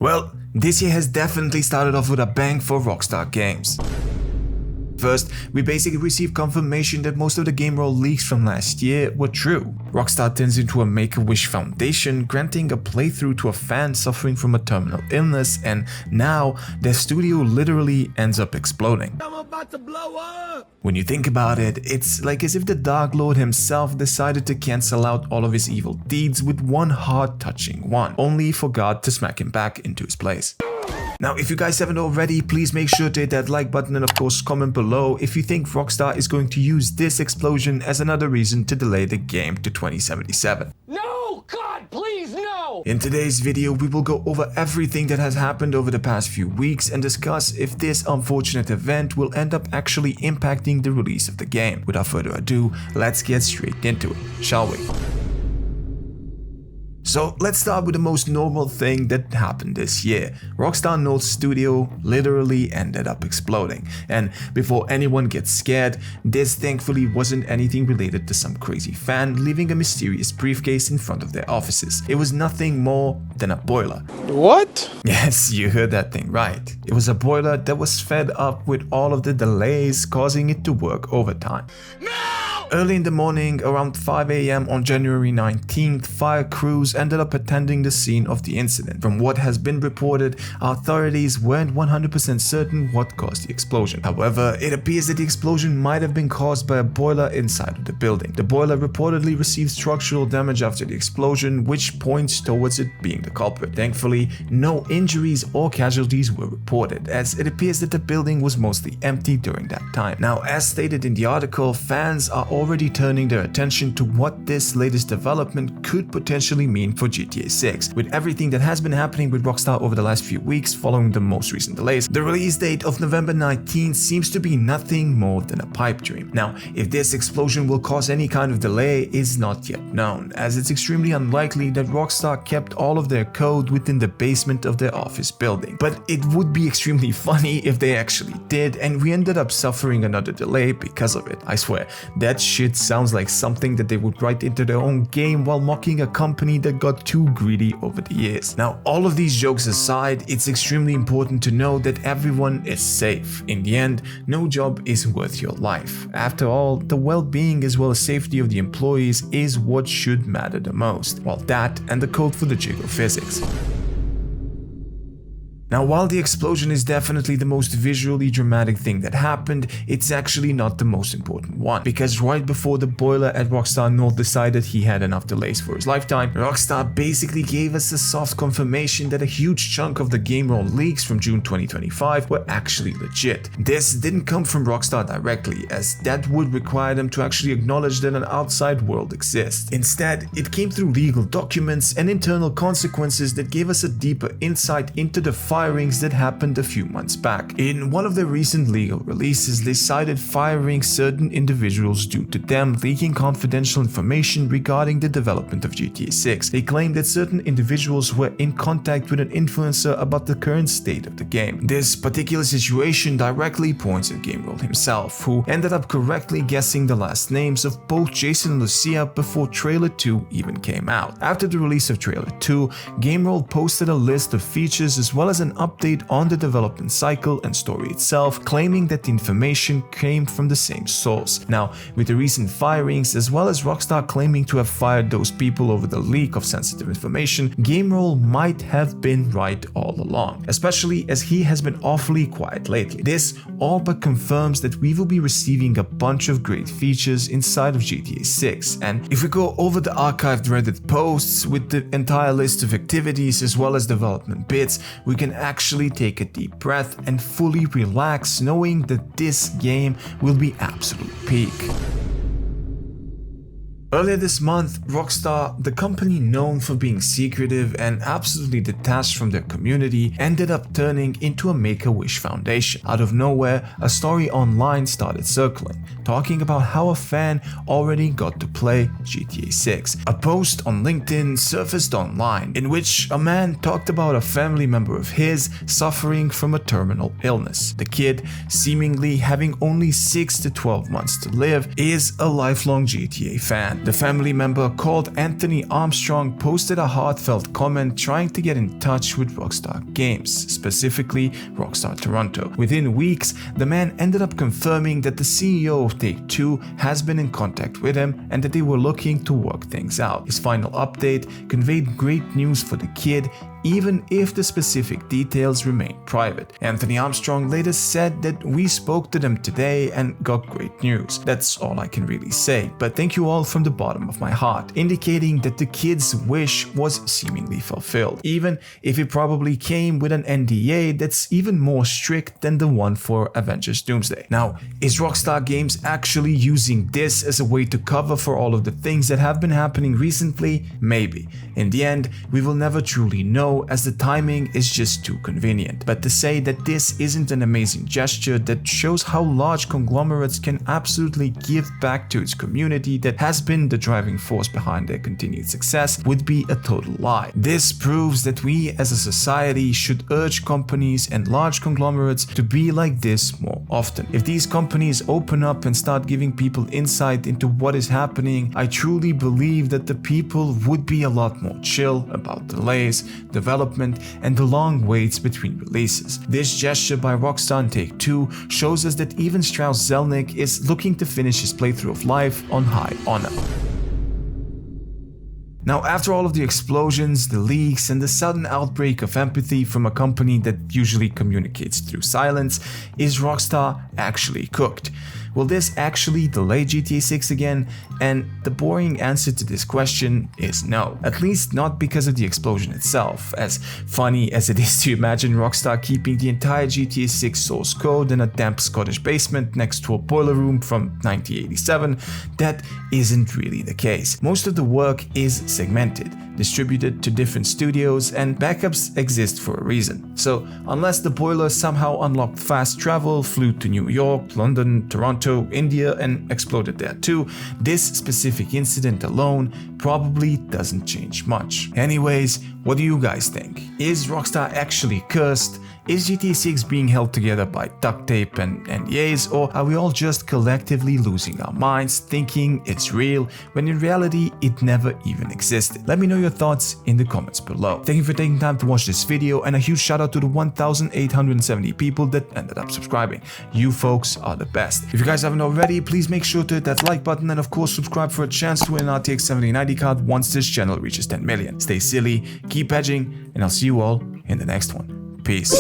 Well, this year has definitely started off with a bang for Rockstar Games. First, we basically received confirmation that most of the game role leaks from last year were true. Rockstar turns into a Make-A-Wish Foundation, granting a playthrough to a fan suffering from a terminal illness, and now their studio literally ends up exploding. I'm about to blow up! When you think about it, it's like as if the Dark Lord himself decided to cancel out all of his evil deeds with one heart-touching one, only for God to smack him back into his place. Now, if you guys haven't already, please make sure to hit that like button and of course comment below if you think Rockstar is going to use this explosion as another reason to delay the game to 2077. No! God, please, no! In today's video, we will go over everything that has happened over the past few weeks and discuss if this unfortunate event will end up actually impacting the release of the game. Without further ado, let's get straight into it, shall we? So let's start with the most normal thing that happened this year. Rockstar North studio literally ended up exploding. And before anyone gets scared, this thankfully wasn't anything related to some crazy fan leaving a mysterious briefcase in front of their offices. It was nothing more than a boiler. What? Yes, you heard that thing right. It was a boiler that was fed up with all of the delays, causing it to work overtime. Early in the morning, around 5 AM on January 19th, fire crews ended up attending the scene of the incident. From what has been reported, authorities weren't 100% certain what caused the explosion. However, it appears that the explosion might have been caused by a boiler inside of the building. The boiler reportedly received structural damage after the explosion, which points towards it being the culprit. Thankfully, no injuries or casualties were reported, as it appears that the building was mostly empty during that time. Now, as stated in the article, fans are already turning their attention to what this latest development could potentially mean for GTA 6. With everything that has been happening with Rockstar over the last few weeks following the most recent delays, the release date of November 19th seems to be nothing more than a pipe dream. Now, if this explosion will cause any kind of delay is not yet known, as it's extremely unlikely that Rockstar kept all of their code within the basement of their office building. But it would be extremely funny if they actually did and we ended up suffering another delay because of it. I swear, that shit sounds like something that they would write into their own game while mocking a company that got too greedy over the years. Now, all of these jokes aside, it's extremely important to know that everyone is safe. In the end, no job is worth your life. After all, the well-being as well as safety of the employees is what should matter the most, while that and the code for the jiggle physics. Now, while the explosion is definitely the most visually dramatic thing that happened, it's actually not the most important one. Because right before the boiler at Rockstar North decided he had enough delays for his lifetime, Rockstar basically gave us a soft confirmation that a huge chunk of the game role leaks from June 2025 were actually legit. This didn't come from Rockstar directly, as that would require them to actually acknowledge that an outside world exists. Instead, it came through legal documents and internal consequences that gave us a deeper insight into the firings that happened a few months back. In one of their recent legal releases, they cited firing certain individuals due to them leaking confidential information regarding the development of GTA 6. They claimed that certain individuals were in contact with an influencer about the current state of the game. This particular situation directly points at Game Roll himself, who ended up correctly guessing the last names of both Jason and Lucia before Trailer 2 even came out. After the release of Trailer 2, Game Roll posted a list of features as well as an update on the development cycle and story itself, claiming that the information came from the same source. Now, with the recent firings as well as Rockstar claiming to have fired those people over the leak of sensitive information, Game Roll might have been right all along, especially as he has been awfully quiet lately. This all but confirms that we will be receiving a bunch of great features inside of GTA 6, and if we go over the archived Reddit posts with the entire list of activities as well as development bits, we can actually take a deep breath and fully relax knowing that this game will be absolute peak. Earlier this month, Rockstar, the company known for being secretive and absolutely detached from their community, ended up turning into a Make-A-Wish Foundation. Out of nowhere, a story online started circling, talking about how a fan already got to play GTA 6. A post on LinkedIn surfaced online, in which a man talked about a family member of his suffering from a terminal illness. The kid, seemingly having only 6 to 12 months to live, is a lifelong GTA fan. man. The family member called Anthony Armstrong posted a heartfelt comment trying to get in touch with Rockstar Games, specifically Rockstar Toronto. Within weeks, the man ended up confirming that the CEO of Take-Two has been in contact with him and that they were looking to work things out. His final update conveyed great news for the kid, even if the specific details remain private. Anthony Armstrong later said that we spoke to them today and got great news. That's all I can really say, but thank you all from the bottom of my heart, indicating that the kid's wish was seemingly fulfilled, even if it probably came with an NDA that's even more strict than the one for Avengers Doomsday. Now, is Rockstar Games actually using this as a way to cover for all of the things that have been happening recently? Maybe. In the end, we will never truly know, as the timing is just too convenient. But to say that this isn't an amazing gesture that shows how large conglomerates can absolutely give back to its community that has been the driving force behind their continued success would be a total lie. This proves that we as a society should urge companies and large conglomerates to be like this more often. If these companies open up and start giving people insight into what is happening, I truly believe that the people would be a lot more chill about delays, development, and the long waits between releases. This gesture by Rockstar and Take-Two shows us that even Strauss Zelnick is looking to finish his playthrough of life on high honor. Now, after all of the explosions, the leaks, and the sudden outbreak of empathy from a company that usually communicates through silence, is Rockstar actually cooked? Will this actually delay GTA 6 again? And the boring answer to this question is no. At least not because of the explosion itself. As funny as it is to imagine Rockstar keeping the entire GTA 6 source code in a damp Scottish basement next to a boiler room from 1987, that isn't really the case. Most of the work is segmented, distributed to different studios, and backups exist for a reason. So unless the boiler somehow unlocked fast travel, flew to New York, London, Toronto, India, and exploded there too, this specific incident alone probably doesn't change much. Anyways, what do you guys think? Is Rockstar actually cursed? Is GTA 6 being held together by duct tape and NDAs, or are we all just collectively losing our minds thinking it's real when in reality it never even existed? Let me know your thoughts in the comments below. Thank you for taking time to watch this video, and a huge shout out to the 1,870 people that ended up subscribing. You folks are the best. If you guys haven't already, please make sure to hit that like button and of course subscribe for a chance to win an RTX 7090 card once this channel reaches 10 million. Stay silly, keep edging, and I'll see you all in the next one. Peace.